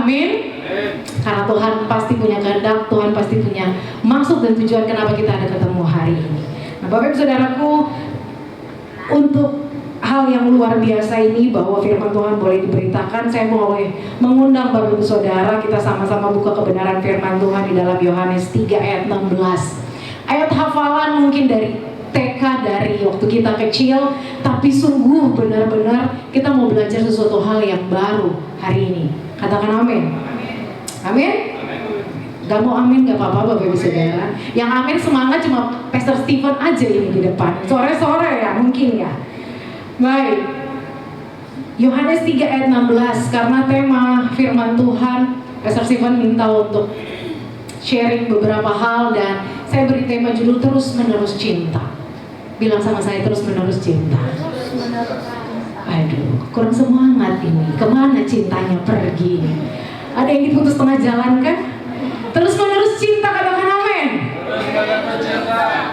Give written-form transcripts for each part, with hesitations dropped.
Amin. Karena Tuhan pasti punya kehendak, Tuhan pasti punya maksud dan tujuan kenapa kita ada ketemu hari ini. Nah, Bapak Ibu Saudaraku, untuk hal yang luar biasa ini bahwa firman Tuhan boleh diberitakan, saya boleh mengundang Bapak Ibu Saudara kita sama-sama buka kebenaran firman Tuhan di dalam Yohanes 3 ayat 16. Ayat hafalan mungkin dari TK, dari waktu kita kecil, tapi sungguh benar-benar kita mau belajar sesuatu hal yang baru hari ini. Katakan amin. Amin. Gak mau amin gak apa-apa Bapak Ibu Saudara. Yang amin semangat cuma Pastor Stephen aja ini di depan. Sore-sore ya mungkin ya. Baik, Yohanes 3 ayat 16, karena tema firman Tuhan, Pastor Stephen minta untuk sharing beberapa hal dan saya beri tema judul terus menerus cinta. Bilang sama saya, terus menerus cinta. Aduh, kurang semangat ini. Kemana cintanya pergi? Ada yang diputus tengah jalan kan? Terus menerus cinta, katakan amin.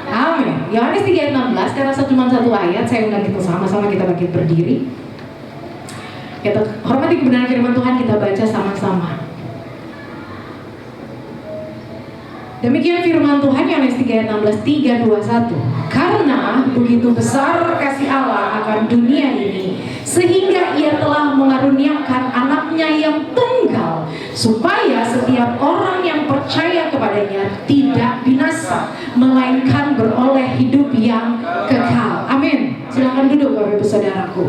Amin. Yohanes 3 ayat 16, karena cuma satu ayat, saya undang kita sama-sama kita bangkit berdiri. Kita hormati kebenaran firman Tuhan, kita baca sama-sama. Demikian firman Tuhan Yohanes 3 ayat 16, 3, 2, 1. Karena begitu besar kasih Allah akan dunia ini, sehingga ia telah mengaruniakan anaknya yang tunggal, supaya setiap orang yang percaya kepadanya tidak binasa, melainkan beroleh hidup yang kekal. Amin. Silakan duduk Bapak Ibu Saudaraku.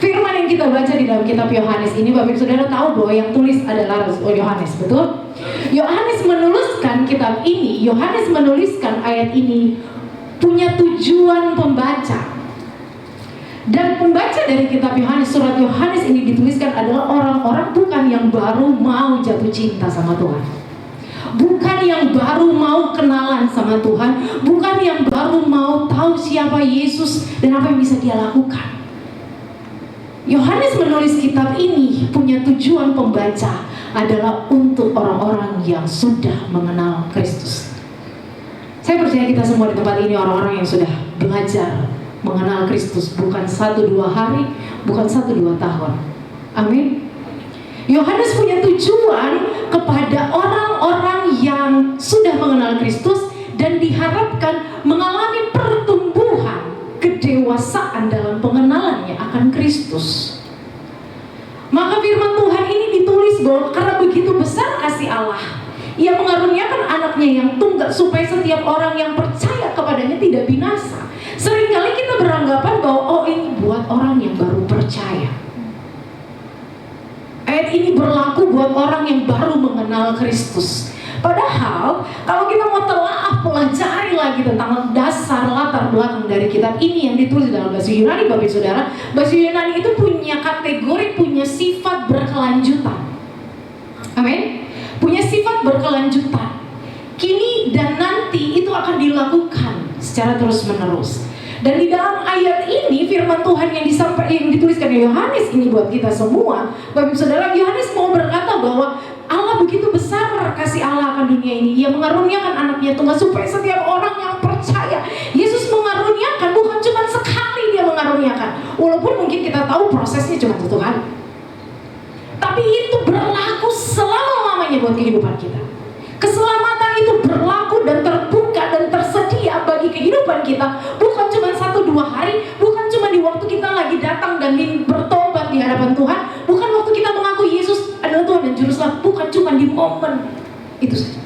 Firman yang kita baca di dalam kitab Yohanes ini, Bapak Ibu Saudara tahu bahwa yang tulis adalah Rasul Yohanes, betul? Yohanes menuliskan kitab ini, Yohanes menuliskan ayat ini punya tujuan pembaca. Dan pembaca dari kitab Yohanes, surat Yohanes ini dituliskan adalah orang-orang bukan yang baru mau jatuh cinta sama Tuhan, bukan yang baru mau kenalan sama Tuhan, bukan yang baru mau tahu siapa Yesus dan apa yang bisa dia lakukan. Yohanes menulis kitab ini punya tujuan pembaca adalah untuk orang-orang yang sudah mengenal Kristus. Saya percaya kita semua di tempat ini orang-orang yang sudah belajar mengenal Kristus, bukan 1-2 hari, bukan 1-2 tahun. Amin. Yohanes punya tujuan kepada orang-orang yang sudah mengenal Kristus dan diharapkan mengalami pertumbuhan, kedewasaan dalam pengenalannya akan Kristus. Maka firman Tuhan ini ditulis bahwa karena begitu besar kasih Allah, Ia mengaruniakan anaknya yang tunggal supaya setiap orang yang percaya kepadanya tidak binasa. Seringkali kita beranggapan bahwa oh ini buat orang yang baru percaya. Ayat ini berlaku buat orang yang baru mengenal Kristus. Padahal kalau kita mau telaah pelajari lagi tentang dasar latar belakang dari kitab ini yang ditulis dalam bahasa Yunani, Bapak Saudara, bahasa Yunani itu punya kategori, punya sifat berkelanjutan. Amin. Punya sifat berkelanjutan. Kini dan nanti itu akan dilakukan secara terus menerus. Dan di dalam ayat ini firman Tuhan yang dituliskan Yohanes ini buat kita semua, Bapak Saudara, Yohanes mau berkata bahwa Allah begitu besar kasih Allah akan dunia ini. Ia mengaruniakan anaknya tunggal supaya setiap orang yang percaya. Yesus mengaruniakan bukan cuma sekali dia mengaruniakan. Walaupun mungkin kita tahu prosesnya cuma satu kali, tapi itu berlaku selama-lamanya buat kehidupan kita. Keselamatan itu berlaku dan terbuka dan tersedia bagi kehidupan kita. Bukan cuma 1-2 hari, bukan cuma di waktu kita lagi datang dan bertobat di hadapan Tuhan, bukan waktu kita mengaku Yesus adalah Tuhan dan Juru Selamat, bukan cuma di momen itu saja.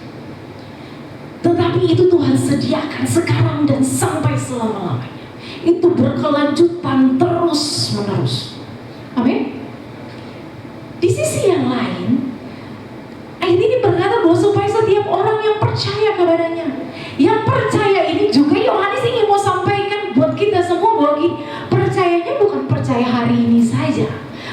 Tetapi itu Tuhan sediakan sekarang dan sampai selama-lamanya. Itu berkelanjutan terus menerus. Amin. Di sisi yang lain, ayat ini berkata bahwa supaya setiap orang yang percaya kepadanya. Yang percaya ini juga Yohanes ingin mau sampaikan buat kita semua bahwa percayanya bukan percaya hari ini saja.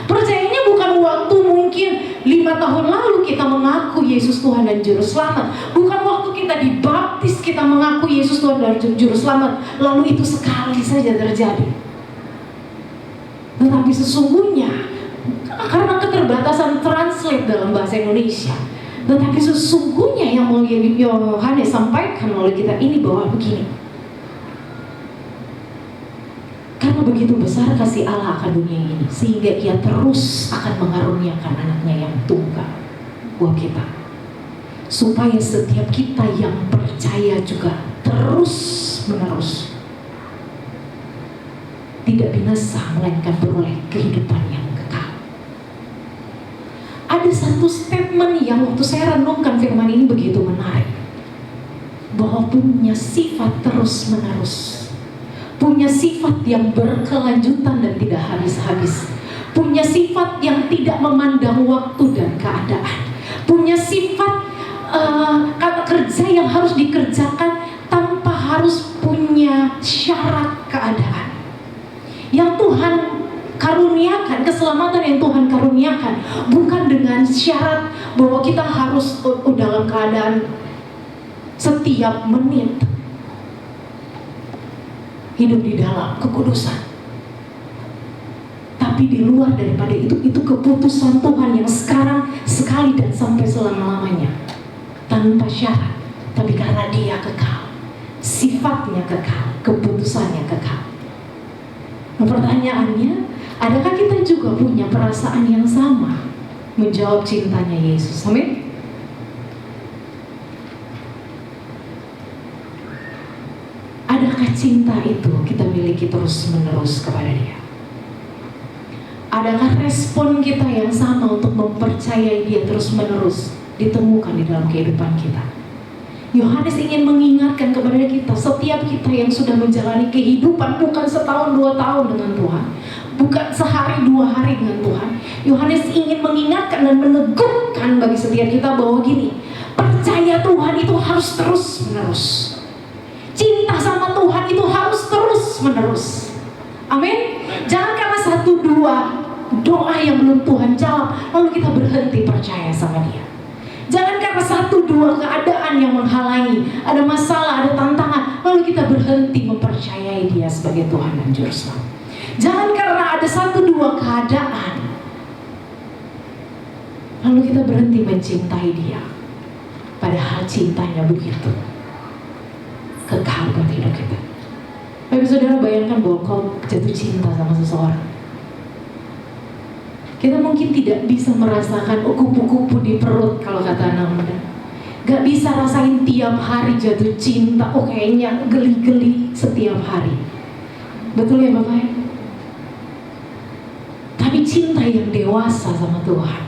Percayanya bukan waktu mungkin 5 tahun lalu kita mengaku Yesus Tuhan dan Juru Selamat. Bukan waktu kita dibaptis kita mengaku Yesus Tuhan dan Juru Selamat, lalu itu sekali saja terjadi. Tetapi sesungguhnya karena keterbatasan translate dalam bahasa Indonesia, tetapi sesungguhnya yang mau Yohanes sampaikan oleh kita ini bahwa begini. Karena begitu besar kasih Allah akan dunia ini, sehingga ia terus akan mengaruniakan anaknya yang tunggal buat kita, supaya setiap kita yang percaya juga terus menerus tidak binasa, melainkan beroleh kehidupan yang kekal. Ada satu statement yang waktu saya renungkan firman ini begitu menarik, bahwa punya sifat terus menerus, punya sifat yang berkelanjutan dan tidak habis-habis, punya sifat yang tidak memandang waktu dan keadaan, punya sifat kata kerja yang harus dikerjakan tanpa harus punya syarat keadaan. Yang Tuhan karuniakan, keselamatan yang Tuhan karuniakan bukan dengan syarat bahwa kita harus dalam keadaan setiap menit hidup di dalam kekudusan. Tapi di luar daripada itu keputusan Tuhan yang sekarang, sekali dan sampai selama-lamanya, tanpa syarat. Tapi karena Dia kekal, sifatnya kekal, keputusannya kekal. Nah, pertanyaannya, adakah kita juga punya perasaan yang sama menjawab cintanya Yesus? Amin. Adakah cinta itu kita miliki terus menerus kepada Dia? Adakah respon kita yang sama untuk mempercayai Dia terus menerus ditemukan di dalam kehidupan kita? Yohanes ingin mengingatkan kepada kita, setiap kita yang sudah menjalani kehidupan bukan setahun 2 tahun dengan Tuhan, bukan sehari 2 hari dengan Tuhan. Yohanes ingin mengingatkan dan meneguhkan bagi setiap kita bahwa gini, percaya Tuhan itu harus terus menerus. Cinta sama Tuhan itu harus terus menerus. Amin. Jangan karena 1-2 doa yang belum Tuhan jawab lalu kita berhenti percaya sama Dia. Jangan karena 1-2 keadaan yang menghalangi, ada masalah, ada tantangan, lalu kita berhenti mempercayai Dia sebagai Tuhan dan Juru Selamat. Jangan karena ada 1-2 keadaan lalu kita berhenti mencintai Dia, padahal cintanya begitu kekal buat hidup kita. Bapak saudara, bayangkan bahwa kau jatuh cinta sama seseorang. Kita mungkin tidak bisa merasakan kupu-kupu di perut kalau kata anak muda. Gak bisa rasain tiap hari jatuh cinta. Oh kayaknya geli-geli setiap hari. Betul ya Bapak? Tapi cinta yang dewasa sama Tuhan,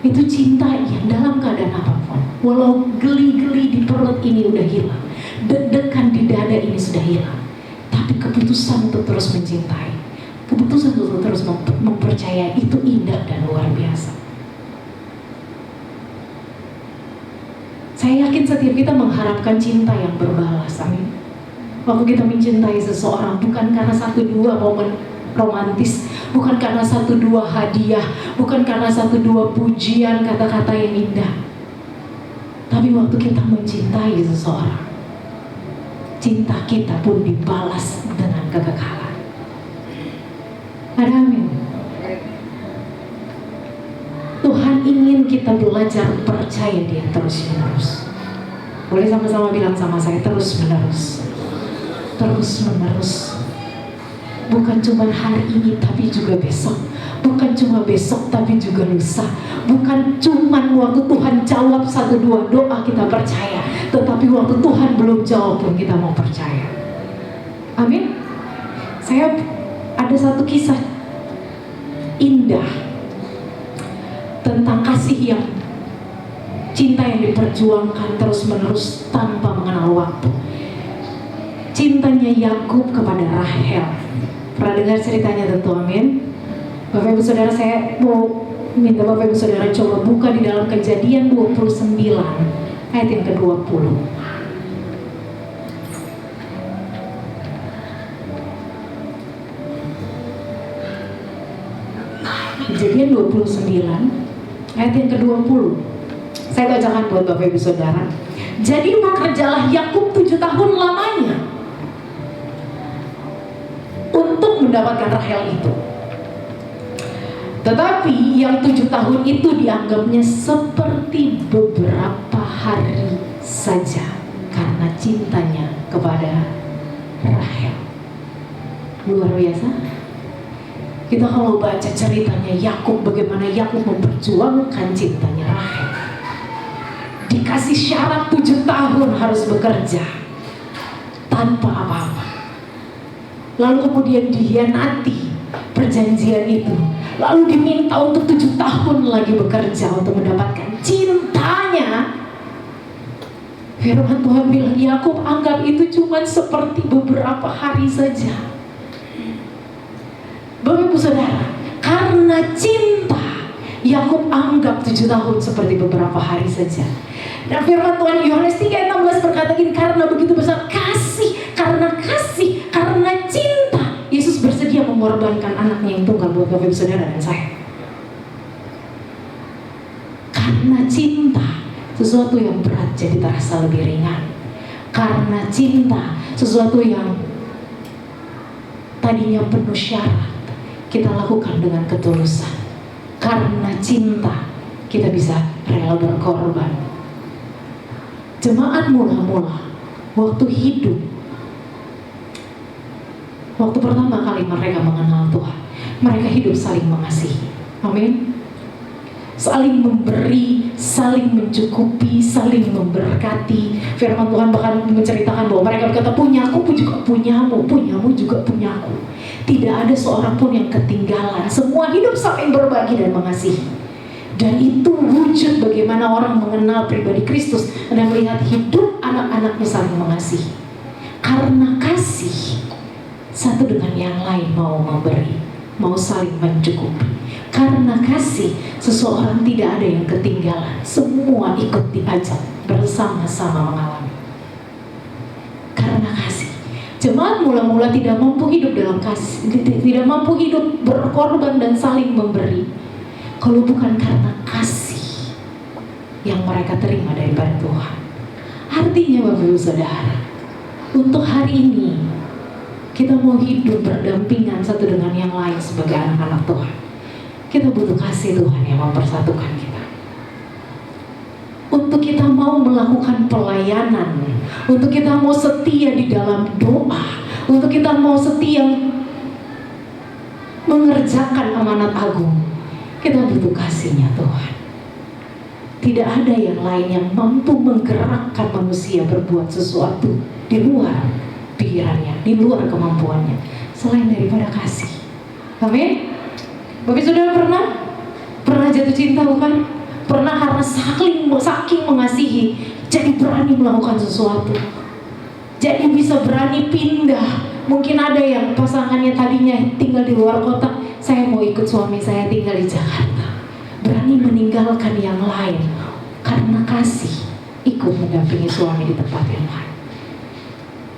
itu cinta yang dalam keadaan apapun, walau geli-geli di perut ini udah hilang, deg-degan di dada ini sudah hilang, tapi keputusan untuk terus mencintai, keputusan untuk terus mempercayai itu indah dan luar biasa. Saya yakin setiap kita mengharapkan cinta yang berbalas, amin. Waktu kita mencintai seseorang bukan karena 1-2 momen romantis, bukan karena 1-2 hadiah, bukan karena 1-2 pujian, kata-kata yang indah, tapi waktu kita mencintai seseorang, cinta kita pun dibalas dengan kekekalan. Ada amin. Tuhan ingin kita belajar percaya Dia terus menerus. Boleh sama-sama bilang sama saya, terus menerus. Terus menerus. Bukan cuma hari ini tapi juga besok. Bukan cuma besok tapi juga lusa. Bukan cuma waktu Tuhan jawab 1-2 doa kita percaya, tetapi waktu Tuhan belum jawab pun kita mau percaya. Amin. Saya ada satu kisah indah tentang kasih yang cinta yang diperjuangkan terus menerus tanpa mengenal waktu. Cintanya Yakub kepada Rahel. Pernah dengar ceritanya tentu, amin. Bapak Ibu Saudara, saya mau minta Bapak Ibu Saudara coba buka di dalam Kejadian 29 ayat yang ke-20. Kejadian 29 ayat yang ke-20. Saya bacakan buat Bapak Ibu Saudara. Jadi bekerjalah Yakub 7 tahun lamanya untuk mendapatkan Rahel itu. Tetapi yang 7 tahun itu dianggapnya seperti beberapa hari saja karena cintanya kepada Rahel. Luar biasa. Kita kalau baca ceritanya Yakub, bagaimana Yakub memperjuangkan cintanya Rahel. Dikasih syarat 7 tahun harus bekerja tanpa apa-apa. Lalu kemudian dihianati perjanjian itu. Lalu diminta untuk 7 tahun lagi bekerja untuk mendapatkan cintanya. Firman Tuhan bilang, Yakub anggap itu cuma seperti beberapa hari saja. Bapak Ibu Saudara, karena cinta, Yakub anggap 7 tahun seperti beberapa hari saja. Dan firman Tuhan Yohanes 3:16 berkata gini, karena begitu besar kasih, karena cinta, Yesus bersedia mengorbankan anaknya yang tunggal buat Bapak Ibu Saudara dan saya. Karena cinta, sesuatu yang berat jadi terasa lebih ringan. Karena cinta, sesuatu yang tadinya penuh syarat, kita lakukan dengan ketulusan. Karena cinta, kita bisa rela berkorban. Jemaat mula-mula waktu hidup, waktu pertama kali mereka mengenal Tuhan, mereka hidup saling mengasihi. Amin. Saling memberi, saling mencukupi, saling memberkati. Firman Tuhan bahkan menceritakan bahwa mereka berkata, punyaku pun juga punyamu, punyamu juga punyaku. Tidak ada seorang pun yang ketinggalan. Semua hidup saling berbagi dan mengasihi. Dan itu wujud bagaimana orang mengenal pribadi Kristus dan melihat hidup anak-anaknya saling mengasihi. Karena kasih, satu dengan yang lain mau memberi, mau saling mencukupi. Karena kasih, seseorang tidak ada yang ketinggalan. Semua ikut diajak bersama-sama mengalami. Karena kasih, jemaat mula-mula tidak mampu hidup dalam kasih, tidak mampu hidup berkorban dan saling memberi, kalau bukan karena kasih yang mereka terima daripada Tuhan. Artinya Bapak Ibu Saudara, untuk hari ini kita mau hidup berdampingan satu dengan yang lain sebagai anak-anak Tuhan. Kita butuh kasih Tuhan yang mempersatukan kita. Untuk kita mau melakukan pelayanan, untuk kita mau setia di dalam doa, untuk kita mau setia mengerjakan amanat agung, kita butuh kasihnya Tuhan. Tidak ada yang lain yang mampu menggerakkan manusia berbuat sesuatu di luar pikirannya, di luar kemampuannya, selain daripada kasih. Amin. Bapak Saudara pernah jatuh cinta bukan? Pernah karena saking mengasihi, jadi berani melakukan sesuatu. Jadi bisa berani pindah. Mungkin ada yang pasangannya tadinya tinggal di luar kota, saya mau ikut suami saya tinggal di Jakarta. Berani meninggalkan yang lain karena kasih, ikut mendampingi suami di tempat yang lain.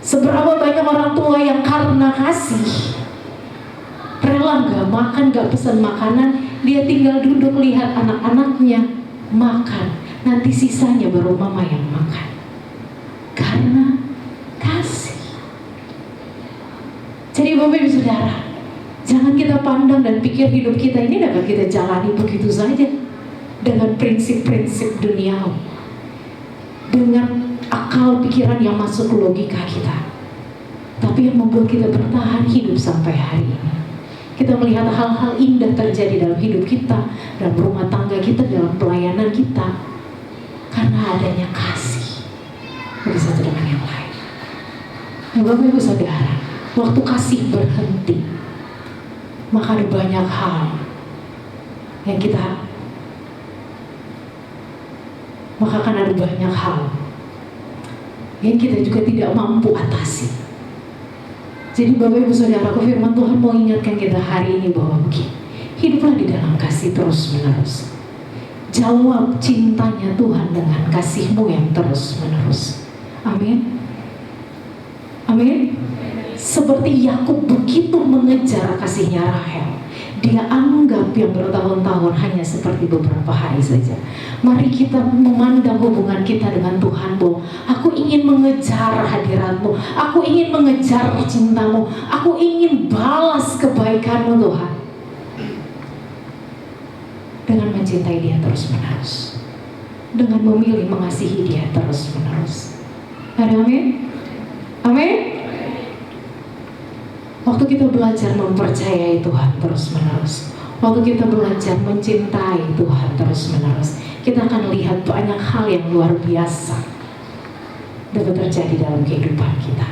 Seberapa banyak orang tua yang karena kasih rela gak makan, gak pesan makanan, dia tinggal duduk lihat anak-anaknya makan, nanti sisanya baru mama yang makan. Karena kasih. Jadi Bapak Ibu Saudara, jangan kita pandang dan pikir hidup kita ini dapat kita jalani begitu saja dengan prinsip-prinsip duniawi, dengan akal pikiran yang masuk logika kita. Tapi yang membuat kita bertahan hidup sampai hari ini, kita melihat hal-hal indah terjadi dalam hidup kita, dalam rumah tangga kita, dalam pelayanan kita, karena adanya kasih dari satu dengan yang lain. Nah, Bapak Ibu Saudara, waktu kasih berhenti, maka ada banyak hal yang kita, maka akan ada banyak hal yang kita juga tidak mampu atasi. Jadi Bapak Ibu Saudara, firman Tuhan mau ingatkan kita hari ini bahwa begini, hiduplah di dalam kasih terus menerus. Jawab cintanya Tuhan dengan kasih-Mu yang terus menerus. Amin. Amin. Seperti Yakub begitu mengejar kasihnya Rahel, dia anggap yang bertahun-tahun hanya seperti beberapa hari saja. Mari kita memandang hubungan kita dengan Tuhan bahwa aku ingin mengejar hadirat-Mu, aku ingin mengejar cinta-Mu, aku ingin balas kebaikan-Mu Tuhan, dengan mencintai Dia terus menerus, dengan memilih mengasihi Dia terus menerus. Amin. Amin. Waktu kita belajar mempercayai Tuhan terus-menerus, waktu kita belajar mencintai Tuhan terus-menerus, kita akan lihat banyak hal yang luar biasa dapat terjadi dalam kehidupan kita.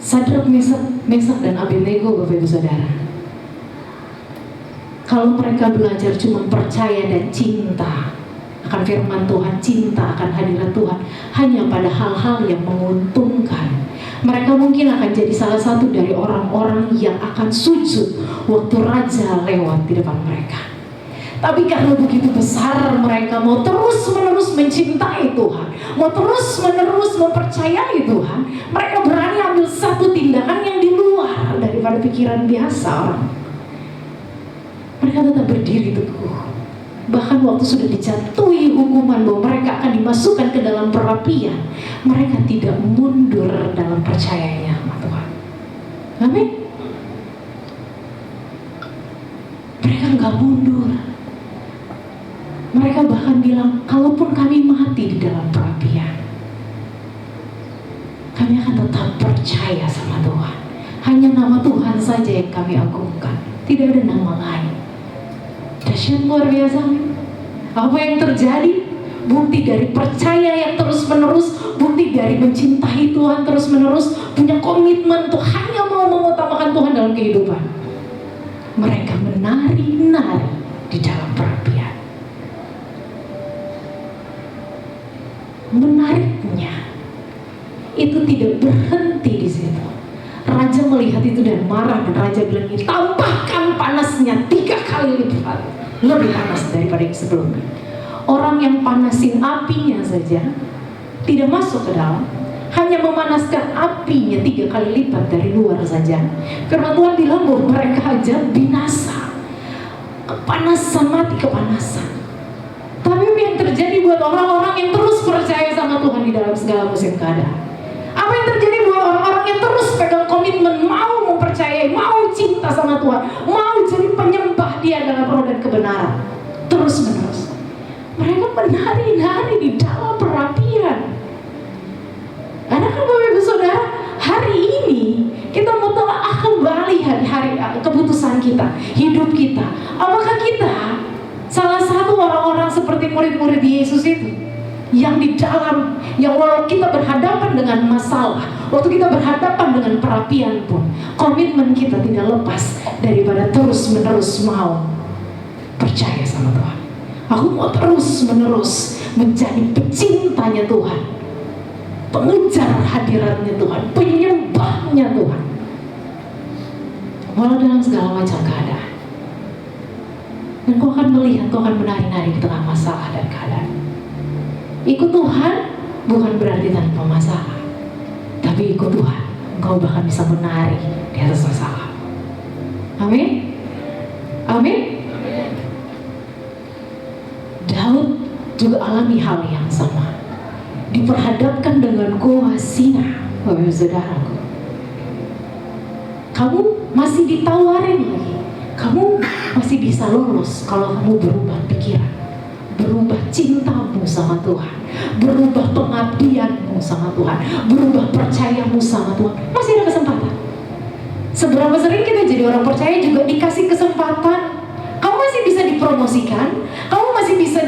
Sadrak, Mesak dan Abednego, Bapak Ibu Saudara, kalau mereka belajar cuma percaya dan cinta akan firman Tuhan, cinta akan hadirat Tuhan hanya pada hal-hal yang menguntungkan, mereka mungkin akan jadi salah satu dari orang-orang yang akan sujud waktu raja lewat di depan mereka. Tapi karena begitu besar mereka mau terus-menerus mencintai Tuhan, mau terus-menerus mempercayai Tuhan, mereka berani ambil satu tindakan yang di luar daripada pikiran biasa orang. Mereka tetap berdiri teguh. Bahkan waktu sudah dijatuhi hukuman bahwa mereka akan dimasukkan ke dalam perapian, mereka tidak mundur dalam percayanya sama Tuhan. Amin. Mereka nggak mundur. Mereka bahkan bilang, kalaupun kami mati di dalam perapian, kami akan tetap percaya sama Tuhan. Hanya nama Tuhan saja yang kami agungkan, tidak ada nama lain. Dahsyat, luar biasa. Apa yang terjadi? Bukti dari percaya yang terus-menerus, bukti dari mencintai Tuhan terus-menerus, punya komitmen untuk hanya mau mengutamakan Tuhan dalam kehidupan. Mereka menari-nari di dalam perapian. Menariknya, itu tidak berhenti di situ. Raja melihat itu dan marah, dan raja bilang, tambahkan panasnya 3 kali lipat, lebih panas daripada yang sebelumnya. Orang yang panasin apinya saja tidak masuk ke dalam, hanya memanaskan apinya 3 kali lipat dari luar saja. Karena Tuhan bilang bahwa mereka aja binasa, kepanasan, mati kepanasan. Tapi apa yang terjadi buat orang-orang yang terus percaya sama Tuhan di dalam segala musim keadaan? Apa yang terjadi buat orang-orang yang terus pegang komitmen, mau mempercayai, mau cinta sama Tuhan, mau jadi penyembah Dia dalam roh dan kebenaran, terus-menerus? Mereka menari-nari di dalam perapian. Adakah Bapak Ibu Saudara, hari ini kita mau telah kembali hari-hari keputusan kita, hidup kita. Apakah kita salah satu orang-orang seperti murid-murid Yesus itu, yang di dalam, yang walau kita berhadapan dengan masalah, waktu kita berhadapan dengan perapian pun, komitmen kita tidak lepas daripada terus-menerus mau percaya sama Tuhan. Aku mau terus-menerus menjadi pecintanya Tuhan, pengejar hadiratnya Tuhan, penyembahnya Tuhan, walau dalam segala macam keadaan. Dan kau akan melihat, kau akan menari-nari di tengah masalah dan keadaan. Ikut Tuhan bukan berarti tanpa masalah, tapi ikut Tuhan, engkau bahkan bisa menari di atas masalah. Amin. Amin. Daud juga alami hal yang sama. Diperhadapkan dengan Goa Sina, Bapak Saudaraku. Kamu masih ditawarin lagi. Kamu masih bisa lolos kalau kamu berubah pikiran, berubah cintamu sama Tuhan, berubah pengabdianmu sama Tuhan, berubah percayamu sama Tuhan. Masih ada kesempatan. Seberapa sering kita jadi orang percaya juga dikasih kesempatan. Kamu masih bisa dipromosikan, kamu masih bisa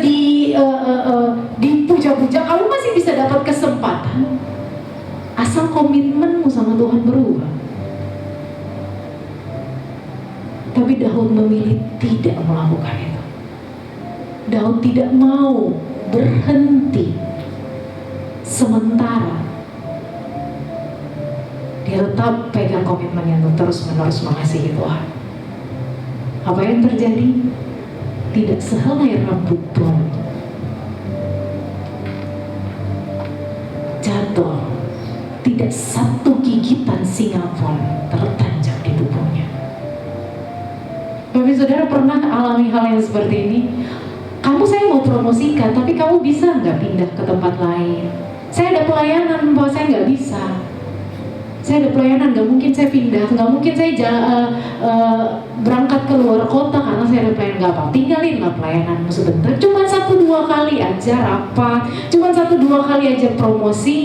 dipuja-puja, kamu masih bisa dapat kesempatan, asal komitmenmu sama Tuhan berubah. Tapi Daud memilih tidak melakukan itu. Daud tidak mau berhenti sementara. Dia tetap pegang komitmennya untuk terus-menerus mengasihi Tuhan. Apa yang terjadi? Tidak sehelai rambut pun jatuh, tidak satu gigitan singa pun tertancap di tubuhnya. Bapak Saudara pernah alami hal yang seperti ini? Kamu, saya mau promosikan, tapi kamu bisa nggak pindah ke tempat lain? Saya ada pelayanan, bahwa saya nggak bisa. Saya ada pelayanan, nggak mungkin saya pindah, nggak mungkin saya berangkat ke luar kota karena saya ada pelayanan. Nggak apa, tinggalinlah pelayananmu sebentar. Cuma 1-2 kali aja rapat, cuma 1-2 kali aja promosi.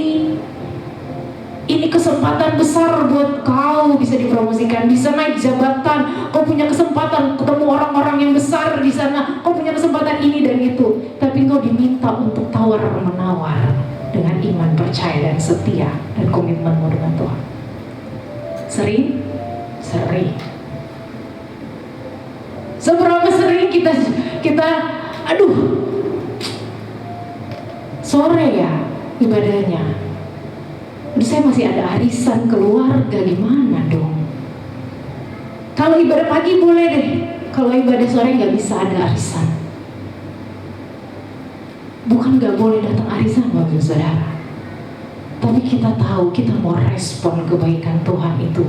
Ini kesempatan besar buat kau bisa dipromosikan, bisa naik jabatan, kau punya kesempatan ketemu orang-orang yang besar di sana, kau punya kesempatan ini dan itu. Tapi kau diminta untuk tawar-menawar dengan iman, percaya dan setia dan komitmenmu dengan Tuhan. Sering? Seberapa sering kita aduh, sore ya ibadahnya. Saya masih ada arisan keluarga, gimana dong? Kalau ibadah pagi boleh deh, kalau ibadah sore nggak bisa ada arisan. Bukan nggak boleh datang arisan, Bapak Saudara. Tapi kita tahu kita mau respon kebaikan Tuhan itu.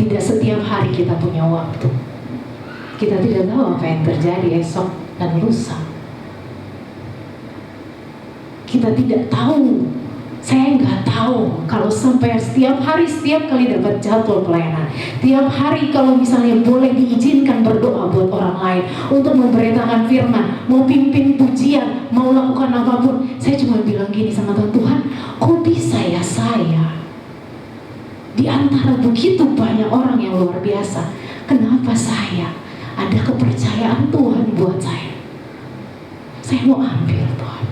Tidak setiap hari kita punya waktu. Kita tidak tahu apa yang terjadi esok dan lusa. Kita tidak tahu. Saya nggak tahu kalau sampai setiap kali dapat jadwal pelayanan, tiap hari kalau misalnya boleh diizinkan berdoa buat orang lain, untuk memberitakan firman, mau pimpin pujian, mau lakukan apapun, saya cuma bilang gini sama Tuhan, Tuhan, kok bisa ya saya di antara begitu banyak orang yang luar biasa, kenapa saya ada kepercayaan Tuhan buat saya? Saya mau ambil Tuhan,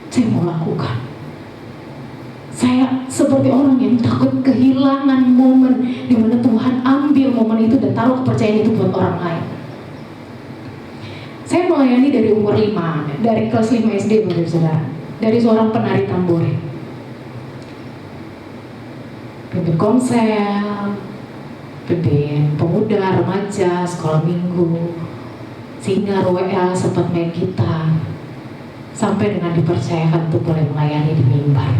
saya mau lakukan. Saya seperti orang yang takut kehilangan momen di mana Tuhan ambil momen itu dan taruh kepercayaan itu buat orang lain. Saya melayani dari umur 5, dari kelas 5 SD, Bapak Saudara, dari seorang penari tamborin. Pimpin konsel, pimpin pemuda, remaja, sekolah minggu, sehingga WL sempat main gitar, sampai dengan dipercayakan untuk boleh melayani di mimbar.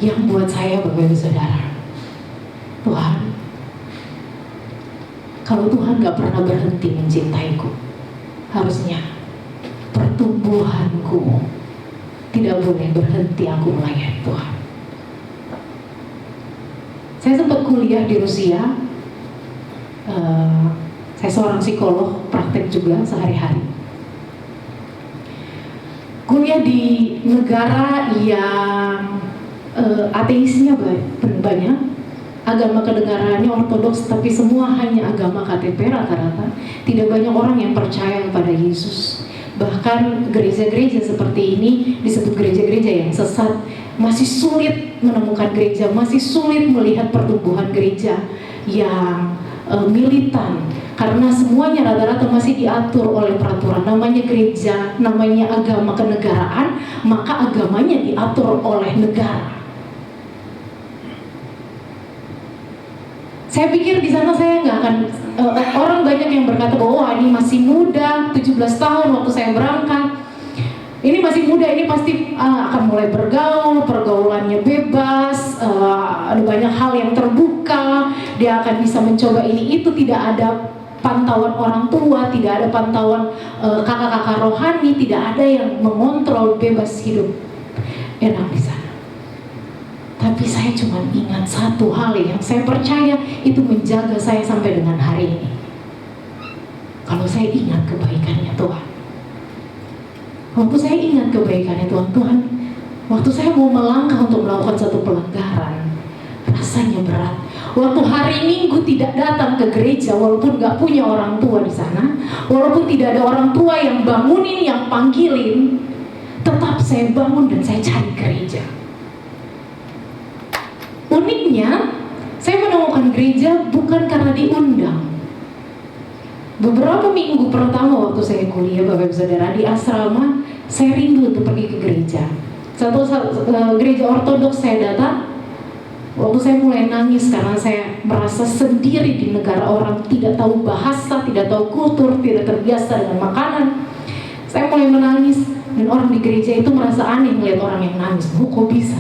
Yang buat saya, Bapak Ibu Saudara, Tuhan, kalau Tuhan gak pernah berhenti mencintaiku, harusnya pertumbuhanku tidak boleh berhenti aku melayani Tuhan. Saya sempat kuliah di Rusia. Saya seorang psikolog, praktek juga sehari-hari. Kuliah di negara yang ateisnya banyak, agama kenegaraan ortodoks, tapi semua hanya agama KTP rata-rata. Tidak banyak orang yang percaya kepada Yesus. Bahkan gereja-gereja seperti ini disebut gereja-gereja yang sesat. Masih sulit menemukan gereja, masih sulit melihat pertumbuhan gereja yang militan, karena semuanya rata-rata masih diatur oleh peraturan. Namanya gereja, namanya agama kenegaraan, maka agamanya diatur oleh negara. Saya pikir di sana saya nggak akan, orang banyak yang berkata bahwa ini masih muda, 17 tahun waktu saya berangkat. Ini masih muda, ini pasti akan mulai bergaul, pergaulannya bebas, ada banyak hal yang terbuka, dia akan bisa mencoba ini itu, tidak ada pantauan orang tua, tidak ada pantauan kakak-kakak rohani, tidak ada yang mengontrol, bebas hidup enak di sana. Tapi saya cuma ingat satu hal yang saya percaya itu menjaga saya sampai dengan hari ini. Kalau saya ingat kebaikannya Tuhan. Waktu saya ingat kebaikannya Tuhan, waktu saya mau melangkah untuk melakukan satu pelanggaran, rasanya berat. Waktu hari Minggu tidak datang ke gereja, walaupun gak punya orang tua di sana, walaupun tidak ada orang tua yang bangunin, yang panggilin, tetap saya bangun dan saya cari gereja. Uniknya, saya menemukan gereja bukan karena diundang. Beberapa minggu pertama waktu saya kuliah, Bapak Ibu Saudara, di asrama, saya rindu untuk pergi ke gereja. Satu gereja ortodoks saya datang, waktu saya mulai nangis karena saya merasa sendiri di negara orang, tidak tahu bahasa, tidak tahu kultur, tidak terbiasa dengan makanan. Saya mulai menangis, dan orang di gereja itu merasa aneh melihat orang yang nangis. Oh, kok bisa?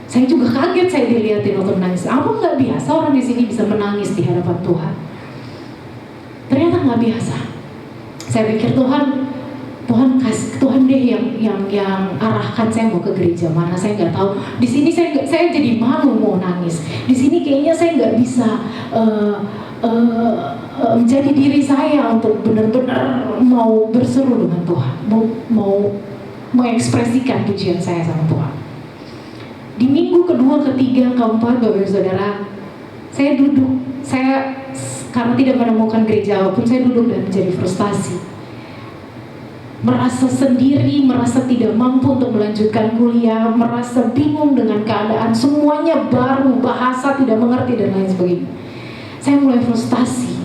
Saya juga kaget, saya dilihatin waktu menangis. Apa nggak biasa orang di sini bisa menangis di hadapan Tuhan? Ternyata nggak biasa. Saya pikir Tuhan deh yang arahkan saya mau ke gereja mana, saya nggak tahu. Di sini saya jadi malu mau nangis. Di sini kayaknya saya nggak bisa menjadi diri saya untuk benar-benar mau berseru dengan Tuhan, mau mengekspresikan pujian saya sama Tuhan. Di minggu kedua, ketiga, keempat, Bapak Saudara, saya duduk, karena tidak menemukan gereja apapun, saya duduk dan menjadi frustasi, merasa sendiri, merasa tidak mampu untuk melanjutkan kuliah, merasa bingung dengan keadaan, semuanya baru, bahasa tidak mengerti dan lain sebagainya. Saya mulai frustasi,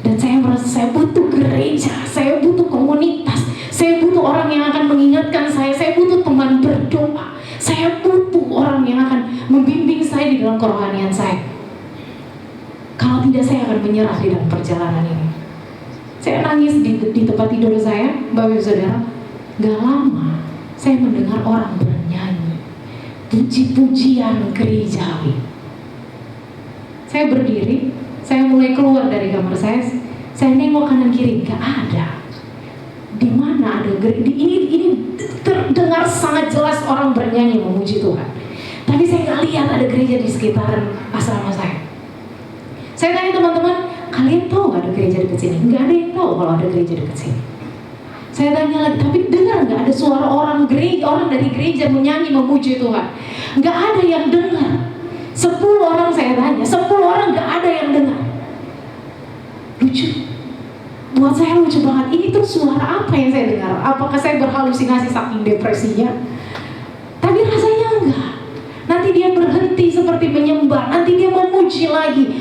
dan saya merasa saya butuh gereja, saya butuh komunitas, saya butuh orang yang akan mengingatkan saya butuh teman berdoa, saya butuh orang yang akan membimbing saya di dalam kerohanian saya. Kalau tidak, saya akan menyerah di dalam perjalanan ini. Saya nangis di tempat tidur saya, Bapak Saudara. Gak lama, saya mendengar orang bernyanyi puji-pujian gerejawi. Saya berdiri, saya mulai keluar dari kamar saya nengok kanan kiri, gak ada. Di mana ada gereja? Ini terdengar sangat jelas orang bernyanyi memuji Tuhan. Tapi saya gak lihat ada gereja di sekitaran asrama saya. Saya tanya teman-teman, kalian tahu gak ada gereja dekat sini? Gak ada yang tahu kalau ada gereja dekat sini. Saya tanya lagi, tapi dengar gak ada suara orang dari gereja menyanyi memuji Tuhan? Gak ada yang dengar. 10 orang saya tanya, 10 orang gak ada yang dengar. Lucu. Buat saya lucu banget. Ini tuh suara apa yang saya dengar? Apakah saya berhalusinasi saking depresinya? Tapi rasanya enggak. Nanti dia berhenti seperti menyembah, nanti dia memuji lagi.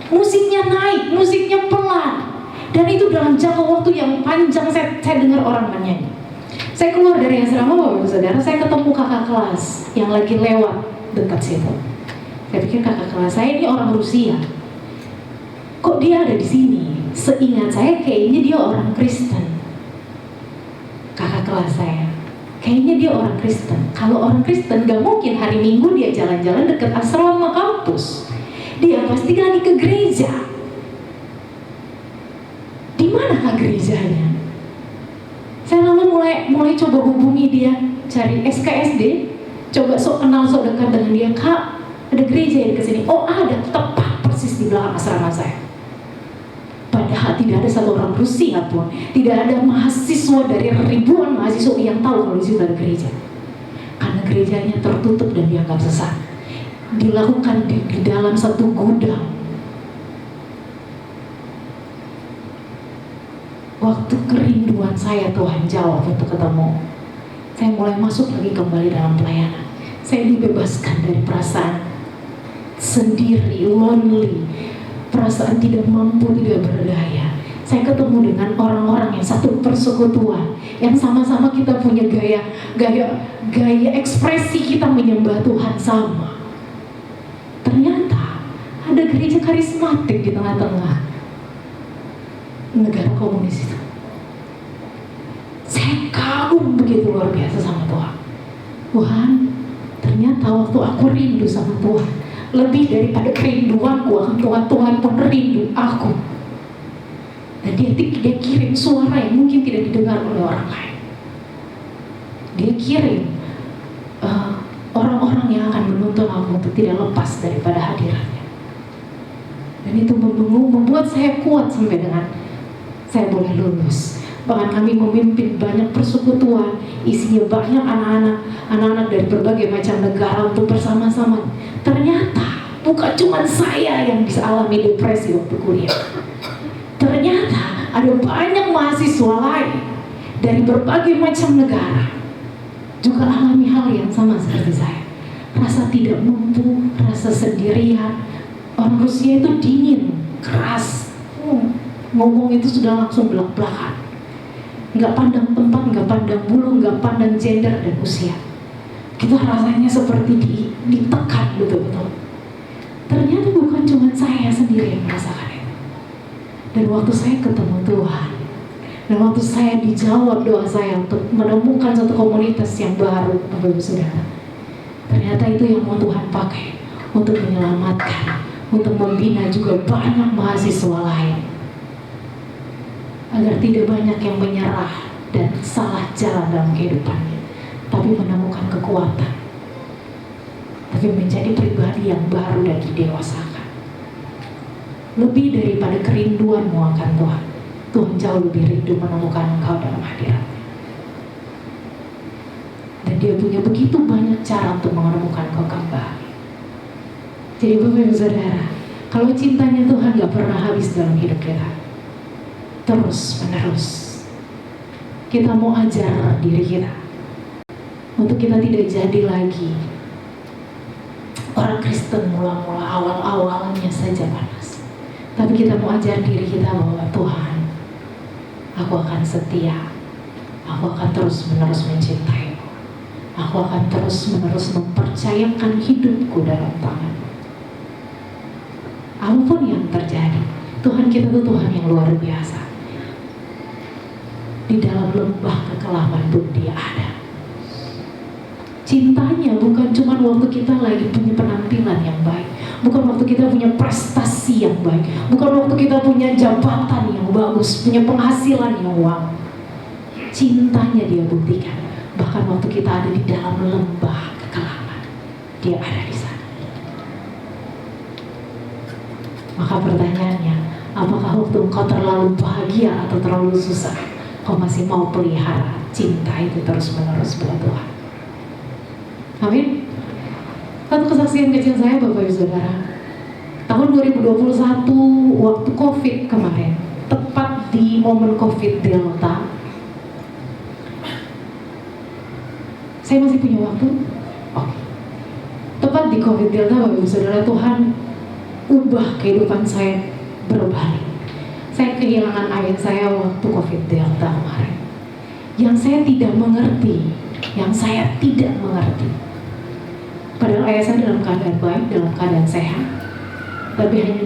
Musiknya naik, musiknya pelan, dan itu dalam jangka waktu yang panjang saya dengar orang menyanyi. Saya keluar dari asrama, Bapak Saudara, saya ketemu kakak kelas yang lagi lewat dekat situ. Saya pikir kakak kelas saya ini orang Rusia. Kok dia ada di sini? Seingat saya kayaknya dia orang Kristen. Kakak kelas saya, kayaknya dia orang Kristen. Kalau orang Kristen gak mungkin hari Minggu dia jalan-jalan dekat asrama kampus. Dia pasti lagi ke gereja. Di manakah gerejanya? Saya lalu mulai coba hubungi dia, cari SKSD, coba kenal dekat dengan dia. Kak, ada gereja yang kesini? Oh ada, tepat persis di belakang asrama saya. Padahal tidak ada satu orang Rusia pun, tidak ada mahasiswa dari ribuan mahasiswa yang tahu kalau di situ ada gereja. Karena gerejanya tertutup dan dianggap sesat. Dilakukan di dalam satu gudang. Waktu kerinduan saya Tuhan jawab untuk ketemu, saya mulai masuk lagi kembali dalam pelayanan. Saya dibebaskan dari perasaan sendiri, lonely, perasaan tidak mampu, tidak berdaya. Saya ketemu dengan orang-orang yang satu persekutuan, yang sama-sama kita punya gaya ekspresi kita menyembah Tuhan sama. Ternyata ada gereja karismatik di tengah-tengah negara komunis itu. Saya kagum begitu luar biasa sama Tuhan. Tuhan, ternyata waktu aku rindu sama Tuhan, lebih daripada kerinduanku akan Tuhan, Tuhan pun rindu aku. Dan dia kirim suara yang mungkin tidak didengar oleh orang lain. Dia kirim orang-orang yang akan menuntun aku untuk tidak lepas daripada hadiratnya. Dan itu membuat saya kuat sampai dengan saya boleh lulus. Bahkan kami memimpin banyak persekutuan, isinya banyak anak-anak dari berbagai macam negara untuk bersama-sama. Ternyata bukan cuma saya yang bisa alami depresi waktu kuliah. Ternyata ada banyak mahasiswa lain dari berbagai macam negara juga alami hal yang sama seperti saya. Rasa tidak mampu, rasa sendirian. Orang Rusia itu dingin, keras, ngomong itu sudah langsung belak-belakan. Nggak pandang tempat, nggak pandang bulu, nggak pandang gender dan usia. Kita rasanya seperti ditekan betul-betul. Ternyata bukan cuma saya sendiri yang merasakan itu. Dan waktu saya ketemu Tuhan, dan waktu saya dijawab doa saya untuk menemukan satu komunitas yang baru, Bapak Ibu Saudara, ternyata itu yang mau Tuhan pakai untuk menyelamatkan, untuk membina juga banyak mahasiswa lain, agar tidak banyak yang menyerah dan salah jalan dalam kehidupannya, tapi menemukan kekuatan, tapi menjadi pribadi yang baru dan didewasakan. Lebih daripada kerinduanmu akan Tuhan, Tuhan jauh lebih rindu menemukan engkau dalam hadirat-Nya. dia punya begitu banyak cara untuk menemukan kebahagiaan. Jadi Bapak Ibu Saudara, kalau cintanya Tuhan gak pernah habis dalam hidup kita, terus menerus, kita mau ajar diri kita untuk kita tidak jadi lagi orang Kristen mula-mula awal-awalnya saja panas. Tapi kita mau ajar diri kita bahwa Tuhan, aku akan setia, aku akan terus-menerus mencintaimu, aku akan terus-menerus mempercayakan hidupku dalam tangan-Mu. Apapun yang terjadi, Tuhan kita itu Tuhan yang luar biasa. Di dalam lembah kekelaman pun Dia ada. Cintanya bukan cuma waktu kita lagi punya penampilan yang baik, bukan waktu kita punya prestasi yang baik, bukan waktu kita punya jabatan yang bagus, punya penghasilan yang wow. Cintanya Dia buktikan bahkan waktu kita ada di dalam lembah kekelaman, Dia ada di sana. Maka pertanyaannya, apakah waktu engkau terlalu bahagia atau terlalu susah, kau masih mau pelihara cinta itu terus-menerus buat Tuhan? Amin. Satu kesaksian kecil saya Bapak Ibu Saudara, tahun 2021 waktu COVID kemarin, tepat di momen COVID Delta, saya masih punya waktu. Tepat di COVID Delta Bapak Ibu Saudara, Tuhan ubah kehidupan saya berbalik. Saya kehilangan ayah saya waktu COVID Delta kemarin, yang saya tidak mengerti, Padahal ayah saya dalam keadaan baik, dalam keadaan sehat. Tapi hanya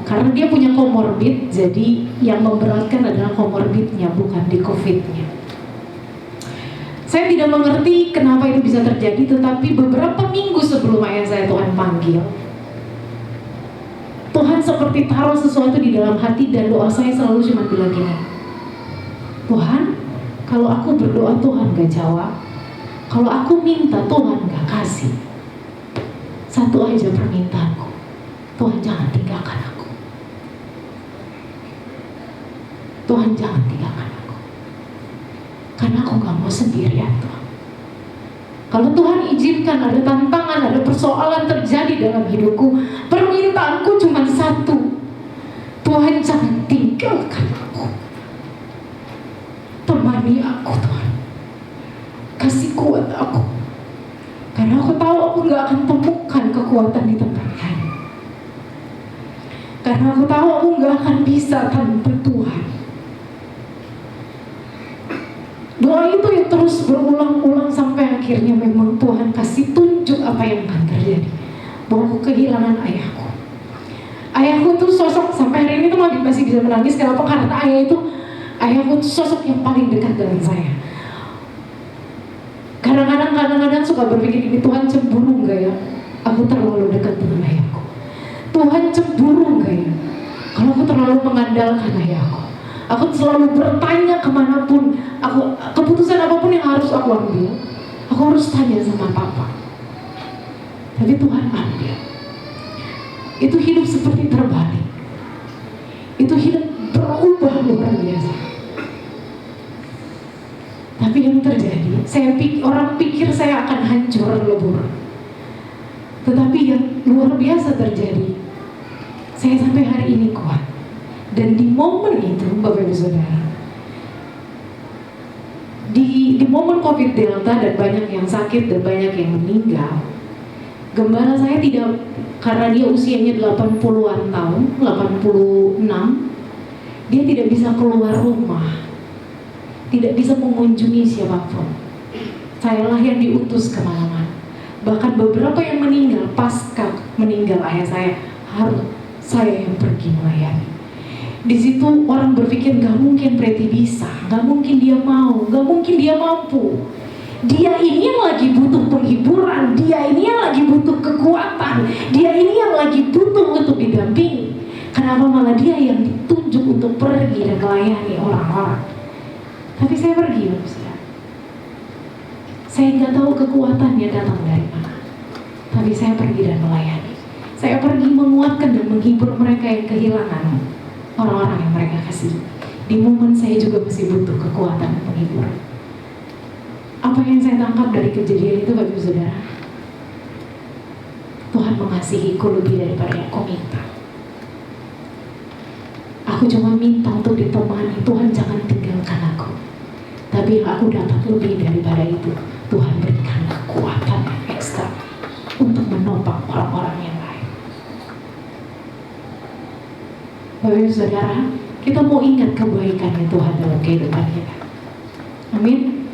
karena dia punya komorbid, jadi yang memberatkan adalah komorbidnya, bukan di COVID-nya. Saya tidak mengerti kenapa itu bisa terjadi, tetapi beberapa minggu sebelum ayah saya Tuhan panggil, Tuhan seperti taruh sesuatu di dalam hati, dan doa saya selalu cuma bilang gini, Tuhan, kalau aku berdoa Tuhan gak jawab, kalau aku minta Tuhan gak kasih, satu aja permintaanku, Tuhan jangan tinggalkan aku. Tuhan jangan tinggalkan aku, karena aku gak mau sendirian Tuhan. Kalau Tuhan izinkan ada tantangan, ada persoalan terjadi dalam hidupku, permintaanku cuma satu, Tuhan jangan tinggalkan aku. Temani aku Tuhan, kasih kuat aku, karena aku tahu aku gak akan temukan kekuatan di tempat lain. Karena aku tahu aku gak akan bisa tanpa Tuhan. Doa itu yang terus berulang-ulang sampai akhirnya memang Tuhan kasih tunjuk apa yang akan terjadi. Bahwa aku kehilangan ayahku. Ayahku tuh sosok sampai hari ini tuh masih bisa menangis. Kenapa? Karena ayahku tuh sosok yang paling dekat dengan saya. Kadang-kadang suka berpikir ini, Tuhan cemburu enggak ya? Aku terlalu dekat dengan ayahku. Tuhan cemburu enggak ya? Kalau aku terlalu mengandalkan ayahku. Aku selalu bertanya kemanapun, keputusan apapun yang harus aku ambil, aku harus tanya sama Papa. Tapi Tuhan ambil. Itu hidup seperti terbalik. Itu hidup berubah luar biasa. Tapi yang terjadi, orang pikir saya akan hancur lebur. Tetapi yang luar biasa terjadi, saya sampai hari ini kuat. Dan di momen itu, Bapak Ibu Saudara, di momen COVID Delta dan banyak yang sakit dan banyak yang meninggal, gembala saya tidak, karena dia usianya 80-an tahun, 86, dia tidak bisa keluar rumah, tidak bisa mengunjungi siapapun. Sayalah yang diutus kemana-mana. Bahkan beberapa yang meninggal, pasca meninggal ayah saya, harus saya yang pergi melayani. Di situ orang berpikir gak mungkin Preti bisa, gak mungkin dia mau, gak mungkin dia mampu. Dia ini yang lagi butuh penghiburan, dia ini yang lagi butuh kekuatan, dia ini yang lagi butuh untuk didampingi. Kenapa malah dia yang ditunjuk untuk pergi dan melayani orang-orang? Tapi saya pergi, Bapak Saudara. Saya gak tahu kekuatannya datang dari mana, tapi saya pergi dan melayani. Saya pergi menguatkan dan menghibur mereka yang kehilangan orang-orang yang mereka kasih. Di momen saya juga masih butuh kekuatan dan penghiburan. Apa yang saya tangkap dari kejadian itu Bapak Ibu Saudara? Tuhan mengasihiku lebih daripada yang kau minta. Aku cuma minta untuk ditemani. Tuhan jangan tinggalkan aku. Tapi yang aku dapat lebih daripada itu, Tuhan berikan kekuatan yang ekstra untuk menopang orang-orang yang lain. Bapak Ibu Saudara, kita mau ingat kebaikannya Tuhan dalam kehidupan kita. Amin.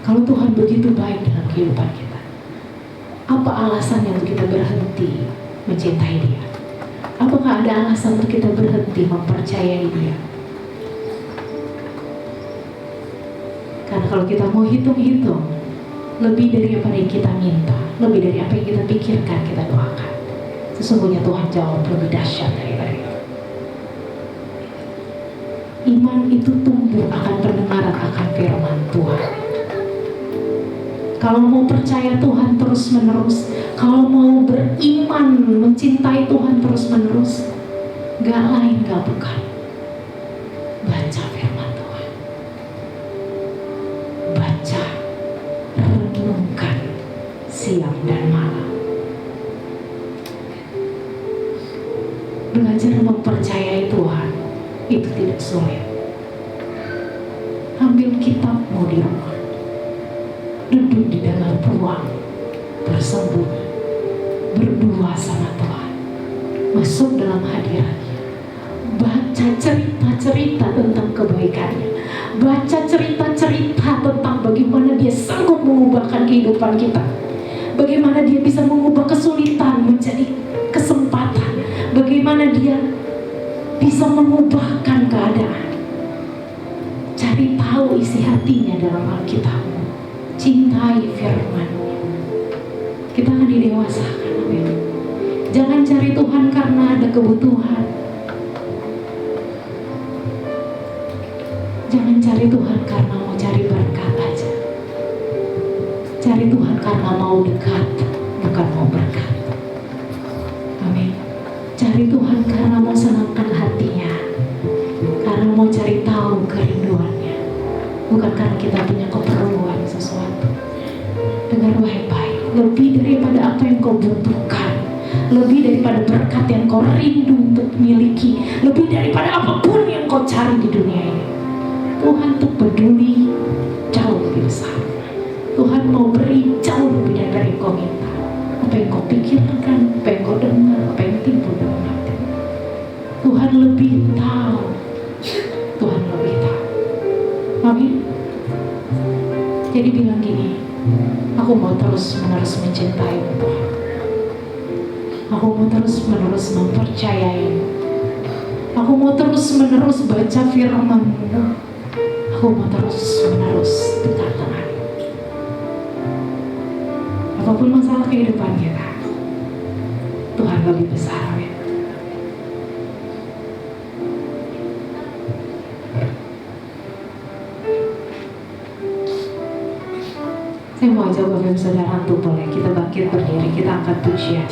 Kalau Tuhan begitu baik dalam kehidupan kita, apa alasannya untuk kita berhenti mencintai Dia? Apakah ada alasan untuk kita berhenti mempercayai Dia? Karena kalau kita mau hitung-hitung, lebih daripada yang kita minta, lebih dari apa yang kita pikirkan, kita doakan, sesungguhnya Tuhan jawab lebih dahsyat daripada itu. Iman itu tumbuh akan pendengaran akan firman Tuhan. Kalau mau percaya Tuhan terus menerus, kalau mau beriman mencintai Tuhan terus menerus, gak lain gak bukan baca firman Tuhan, baca, renungkan siang dan malam. Belajar mempercayai Tuhan itu tidak sulit. Ambil kitabmu di rumah, duduk di dalam ruang, bersembunyi, berdua sama Tuhan, masuk dalam hadiratnya, baca cerita-cerita tentang kebaikannya, baca cerita-cerita tentang bagaimana Dia sanggup mengubahkan kehidupan kita, bagaimana Dia bisa mengubah kesulitan menjadi kesempatan, bagaimana Dia bisa mengubahkan keadaan. Cari tahu isi hatinya dalam Alkitabmu, cintai firman-Nya. Kita akan didewasakan, amin. Jangan cari Tuhan karena ada kebutuhan. Jangan cari Tuhan karena mau cari berkat aja. Cari Tuhan karena mau dekat, bukan mau berkat. Amin. Cari Tuhan karena mau senangkan hatinya, karena mau cari tahu kerinduannya, bukan karena kita punya keperluan sesuatu. Dengar baik-baik, lebih daripada apa yang kau butuhkan, lebih daripada berkat yang kau rindu untuk miliki, lebih daripada apapun yang kau cari di dunia ini, Tuhan tuh peduli jauh lebih besar. Tuhan mau beri jauh lebih daripada yang kau minta. Apa yang kau pikirkan, apa yang kau dengar, apa yang timbul dalam hati, Tuhan lebih tahu. Tuhan lebih tahu. Amin. Jadi bilang gini, aku mau terus menerus mencintai Tuhan. Aku mau terus menerus mempercayai. Aku mau terus menerus baca firman-Mu. Aku mau terus menerus dekat dengan. Apapun masalah kehidupan kita, Tuhan lebih besar. Amin. Saya mau ajak Bapak Ibu Saudara untuk boleh kita bangkit berdiri, kita angkat pujian.